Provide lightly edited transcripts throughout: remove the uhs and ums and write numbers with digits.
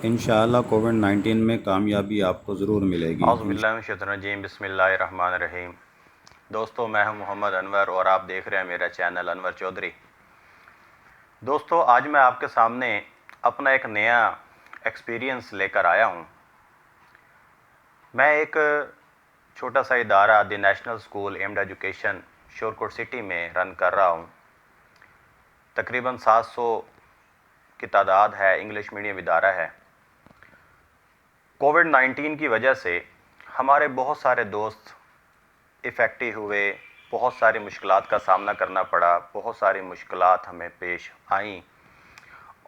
انشاءاللہ کووڈ-19 میں کامیابی آپ کو ضرور ملے گی۔ اعوذ باللہ من الشیطان الرجیم، بسم اللہ الرحمن الرحیم۔ دوستو، میں ہوں محمد انور اور آپ دیکھ رہے ہیں میرا چینل انور چودھری۔ دوستو، آج میں آپ کے سامنے اپنا ایک نیا ایکسپیرینس لے کر آیا ہوں۔ میں ایک چھوٹا سا ادارہ the national school and education Shorkot city میں رن کر رہا ہوں۔ تقریباً 700 کی تعداد ہے، انگلش میڈیم ادارہ ہے۔ کووڈ-19 کی وجہ سے ہمارے بہت سارے دوست افیکٹو ہوئے، بہت ساری مشکلات کا سامنا کرنا پڑا، بہت ساری مشکلات ہمیں پیش آئیں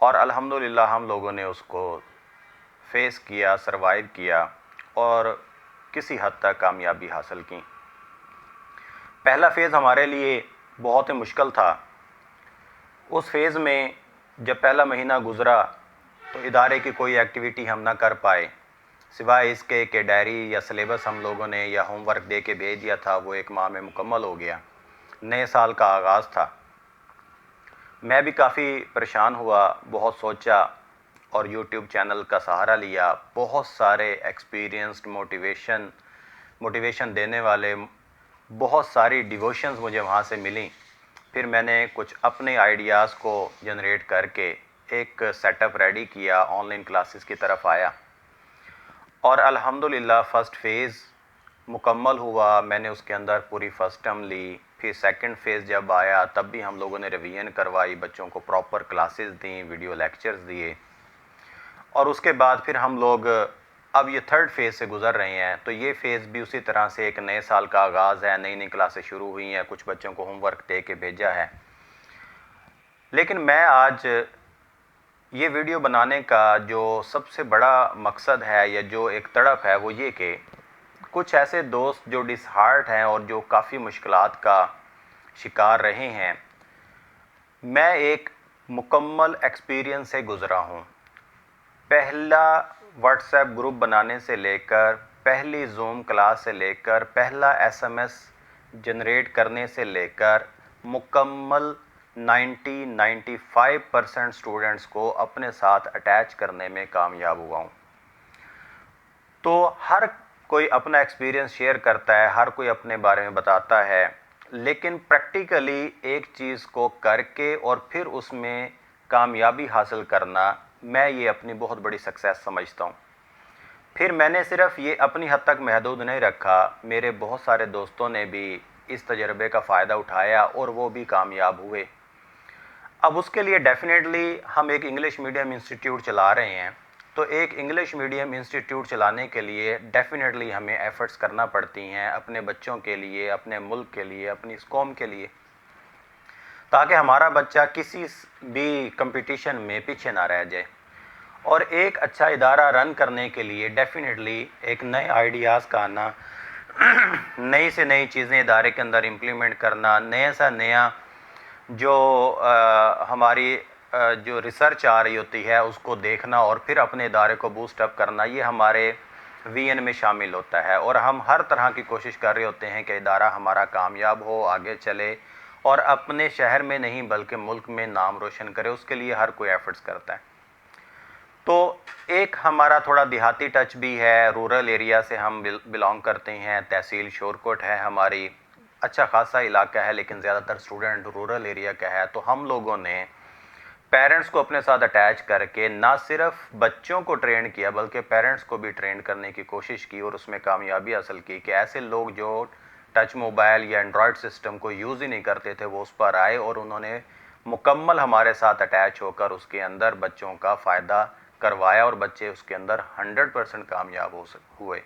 اور الحمدللہ ہم لوگوں نے اس کو فیس کیا، سروائیو کیا اور کسی حد تک کامیابی حاصل کی۔ پہلا فیز ہمارے لیے بہت مشکل تھا۔ اس فیز میں جب پہلا مہینہ گزرا تو ادارے کی کوئی ایکٹیویٹی ہم نہ کر پائے، سوائے اس کے کہ ڈائری یا سلیبس ہم لوگوں نے یا ہوم ورک دے کے بھیج دیا تھا، وہ ایک ماہ میں مکمل ہو گیا۔ نئے سال کا آغاز تھا۔ میں بھی کافی پریشان ہوا، بہت سوچا اور یوٹیوب چینل کا سہارا لیا۔ بہت سارے ایکسپیرینسڈ موٹیویشن دینے والے بہت ساری ڈیووشنز مجھے وہاں سے ملیں۔ پھر میں نے کچھ اپنے آئیڈیاز کو جنریٹ کر کے ایک سیٹ اپ ریڈی کیا، آن لائن کلاسز کی طرف آیا اور الحمدللہ فرسٹ فیز مکمل ہوا۔ میں نے اس کے اندر پوری فرسٹ ٹرم لی۔ پھر سیکنڈ فیز جب آیا تب بھی ہم لوگوں نے ریویژن کروائی، بچوں کو پراپر کلاسز دیں، ویڈیو لیکچرز دیے اور اس کے بعد پھر ہم لوگ اب یہ تھرڈ فیز سے گزر رہے ہیں۔ تو یہ فیز بھی اسی طرح سے ایک نئے سال کا آغاز ہے، نئی نئی کلاسیں شروع ہوئی ہیں، کچھ بچوں کو ہوم ورک دے کے بھیجا ہے۔ لیکن میں آج یہ ویڈیو بنانے کا جو سب سے بڑا مقصد ہے یا جو ایک تڑپ ہے وہ یہ کہ کچھ ایسے دوست جو ڈس ہارٹ ہیں اور جو کافی مشکلات کا شکار رہے ہیں، میں ایک مکمل ایکسپیرینس سے گزرا ہوں۔ پہلا واٹس ایپ گروپ بنانے سے لے کر، پہلی زوم کلاس سے لے کر، پہلا ایس ایم ایس جنریٹ کرنے سے لے کر مکمل 95% اسٹوڈنٹس کو اپنے ساتھ اٹیچ کرنے میں کامیاب ہوا ہوں۔ تو ہر کوئی اپنا ایکسپیرینس شیئر کرتا ہے، ہر کوئی اپنے بارے میں بتاتا ہے، لیکن پریکٹیکلی ایک چیز کو کر کے اور پھر اس میں کامیابی حاصل کرنا، میں یہ اپنی بہت بڑی سکسیس سمجھتا ہوں۔ پھر میں نے صرف یہ اپنی حد تک محدود نہیں رکھا، میرے بہت سارے دوستوں نے بھی اس تجربے کا فائدہ اٹھایا اور وہ بھی کامیاب ہوئے۔ اب اس کے لیے ڈیفینیٹلی ہم ایک انگلش میڈیم انسٹیٹیوٹ چلا رہے ہیں، تو ایک انگلش میڈیم انسٹیٹیوٹ چلانے کے لیے ڈیفینیٹلی ہمیں ایفرٹس کرنا پڑتی ہیں اپنے بچوں کے لیے، اپنے ملک کے لیے، اپنی اس قوم کے لیے، تاکہ ہمارا بچہ کسی بھی کمپٹیشن میں پیچھے نہ رہ جائے۔ اور ایک اچھا ادارہ رن کرنے کے لیے ڈیفینیٹلی ایک نئے آئیڈیاز کا آنا، نئی سے نئی چیزیں ادارے کے اندر امپلیمنٹ کرنا، نیا سا نیا جو ہماری جو ریسرچ آ رہی ہوتی ہے اس کو دیکھنا اور پھر اپنے ادارے کو بوسٹ اپ کرنا، یہ ہمارے وی این میں شامل ہوتا ہے۔ اور ہم ہر طرح کی کوشش کر رہے ہوتے ہیں کہ ادارہ ہمارا کامیاب ہو، آگے چلے اور اپنے شہر میں نہیں بلکہ ملک میں نام روشن کرے، اس کے لیے ہر کوئی ایفرٹس کرتا ہے۔ تو ایک ہمارا تھوڑا دیہاتی ٹچ بھی ہے، رورل ایریا سے ہم بلانگ کرتے ہیں، تحصیل شورکوٹ ہے ہماری، اچھا خاصا علاقہ ہے لیکن زیادہ تر اسٹوڈنٹ رورل ایریا کا ہے۔ تو ہم لوگوں نے پیرنٹس کو اپنے ساتھ اٹیچ کر کے نہ صرف بچوں کو ٹرین کیا بلکہ پیرنٹس کو بھی ٹرین کرنے کی کوشش کی اور اس میں کامیابی حاصل کی کہ ایسے لوگ جو ٹچ موبائل یا اینڈرائڈ سسٹم کو یوز ہی نہیں کرتے تھے وہ اس پر آئے اور انہوں نے مکمل ہمارے ساتھ اٹیچ ہو کر اس کے اندر بچوں کا فائدہ کروایا اور بچے اس کے اندر 100% کامیاب ہوئے۔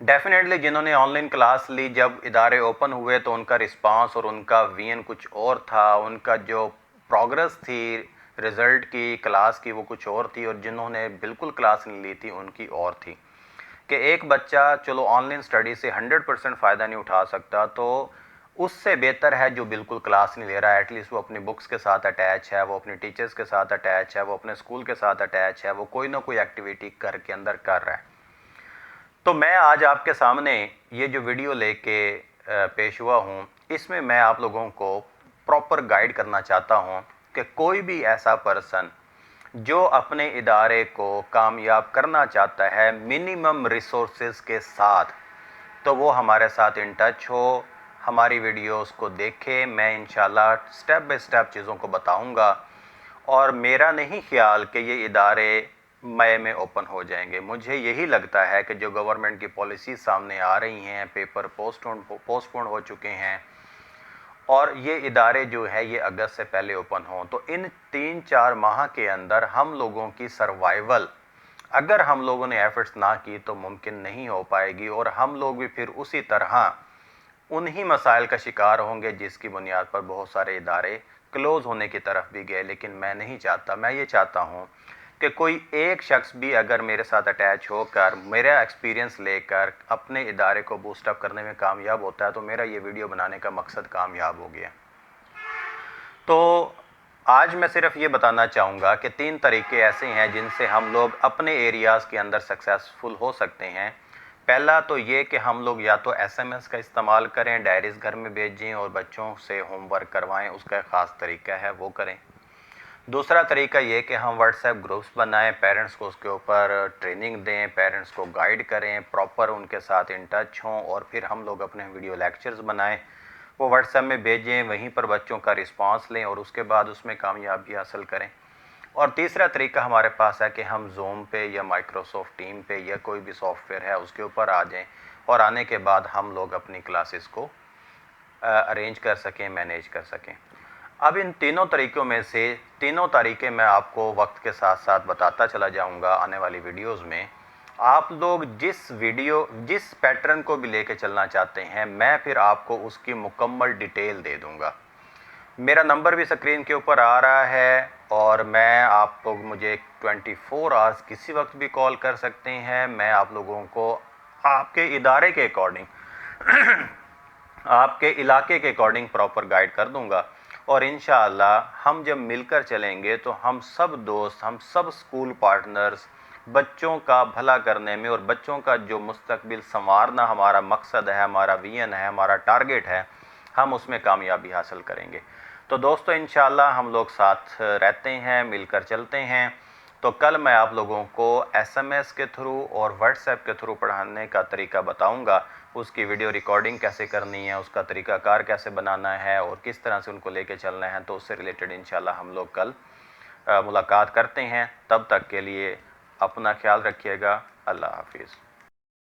ڈیفینیٹلی جنہوں نے آن لائن کلاس لی، جب ادارے اوپن ہوئے تو ان کا رسپانس اور ان کا وین کچھ اور تھا، ان کا جو پروگرس تھی رزلٹ کی، کلاس کی، وہ کچھ اور تھی، اور جنہوں نے بالکل کلاس نہیں لی تھی ان کی اور تھی۔ کہ ایک بچہ چلو آن لائن اسٹڈی سے 100% فائدہ نہیں اٹھا سکتا، تو اس سے بہتر ہے جو بالکل کلاس نہیں لے رہا ہے، ایٹ لیسٹ وہ اپنی بکس کے ساتھ اٹیچ ہے، وہ اپنے ٹیچرز کے ساتھ اٹیچ ہے، وہ اپنے اسکول کے ساتھ اٹیچ ہے، وہ کوئی نہ کوئی ایکٹیویٹی کر کے اندر کر رہا ہے۔ تو میں آج آپ کے سامنے یہ جو ویڈیو لے کے پیش ہوا ہوں، اس میں میں آپ لوگوں کو پراپر گائیڈ کرنا چاہتا ہوں کہ کوئی بھی ایسا پرسن جو اپنے ادارے کو کامیاب کرنا چاہتا ہے منیمم ریسورسز کے ساتھ، تو وہ ہمارے ساتھ ان ٹچ ہو، ہماری ویڈیوز کو دیکھے۔ میں انشاءاللہ سٹیپ بائی سٹیپ چیزوں کو بتاؤں گا، اور میرا نہیں خیال کہ یہ ادارے مئی میں اوپن ہو جائیں گے۔ مجھے یہی لگتا ہے کہ جو گورنمنٹ کی پالیسی سامنے آ رہی ہیں، پیپر پوسٹ پون ہو چکے ہیں، اور یہ ادارے جو ہے یہ اگست سے پہلے اوپن ہوں، تو ان 3-4 ماہ کے اندر ہم لوگوں کی سروائیول اگر ہم لوگوں نے ایفرٹس نہ کی تو ممکن نہیں ہو پائے گی، اور ہم لوگ بھی پھر اسی طرح انہی مسائل کا شکار ہوں گے جس کی بنیاد پر بہت سارے ادارے کلوز ہونے کی طرف بھی گئے۔ لیکن میں نہیں چاہتا، میں یہ چاہتا ہوں کہ کوئی ایک شخص بھی اگر میرے ساتھ اٹیچ ہو کر میرا ایکسپیرینس لے کر اپنے ادارے کو بوسٹ اپ کرنے میں کامیاب ہوتا ہے تو میرا یہ ویڈیو بنانے کا مقصد کامیاب ہو گیا۔ تو آج میں صرف یہ بتانا چاہوں گا کہ 3 طریقے ایسے ہیں جن سے ہم لوگ اپنے ایریاز کے اندر سکسیسفل ہو سکتے ہیں۔ پہلا تو یہ کہ ہم لوگ یا تو ایس ایم ایس کا استعمال کریں، ڈائریز گھر میں بھیجیں اور بچوں سے ہوم ورک کروائیں، اس کا ایک خاص طریقہ ہے، وہ کریں۔ دوسرا طریقہ یہ کہ ہم واٹس ایپ گروپس بنائیں، پیرنٹس کو اس کے اوپر ٹریننگ دیں، پیرنٹس کو گائیڈ کریں، پراپر ان کے ساتھ ان ٹچ ہوں، اور پھر ہم لوگ اپنے ویڈیو لیکچرز بنائیں، وہ واٹس ایپ میں بھیجیں، وہیں پر بچوں کا رسپانس لیں اور اس کے بعد اس میں کامیابی حاصل کریں۔ اور تیسرا طریقہ ہمارے پاس ہے کہ ہم زوم پہ یا مائکروسافٹ ٹیم پہ یا کوئی بھی سافٹ ویئر ہے اس کے اوپر آ جائیں، اور آنے کے بعد ہم لوگ اپنی کلاسز کو ارینج کر سکیں، مینیج کر سکیں۔ اب ان تینوں طریقوں میں سے تینوں طریقے میں آپ کو وقت کے ساتھ ساتھ بتاتا چلا جاؤں گا آنے والی ویڈیوز میں۔ آپ لوگ جس پیٹرن کو بھی لے کے چلنا چاہتے ہیں، میں پھر آپ کو اس کی مکمل ڈیٹیل دے دوں گا۔ میرا نمبر بھی سکرین کے اوپر آ رہا ہے، اور میں آپ لوگ مجھے 24 آورس کسی وقت بھی کال کر سکتے ہیں۔ میں آپ لوگوں کو آپ کے ادارے کے اکارڈنگ آپ کے علاقے کے اکارڈنگ پراپر گائیڈ کر دوں گا، اور انشاءاللہ ہم جب مل کر چلیں گے تو ہم سب دوست، ہم سب اسکول پارٹنرز بچوں کا بھلا کرنے میں اور بچوں کا جو مستقبل سنوارنا ہمارا مقصد ہے، ہمارا ویژن ہے، ہمارا ٹارگٹ ہے، ہم اس میں کامیابی حاصل کریں گے۔ تو دوستو انشاءاللہ ہم لوگ ساتھ رہتے ہیں، مل کر چلتے ہیں۔ تو کل میں آپ لوگوں کو ایس ایم ایس کے تھرو اور واٹس ایپ کے تھرو پڑھانے کا طریقہ بتاؤں گا، اس کی ویڈیو ریکارڈنگ کیسے کرنی ہے، اس کا طریقہ کار کیسے بنانا ہے، اور کس طرح سے ان کو لے کے چلنا ہے۔ تو اس سے ریلیٹڈ انشاءاللہ ہم لوگ کل ملاقات کرتے ہیں۔ تب تک کے لیے اپنا خیال رکھیے گا۔ اللہ حافظ۔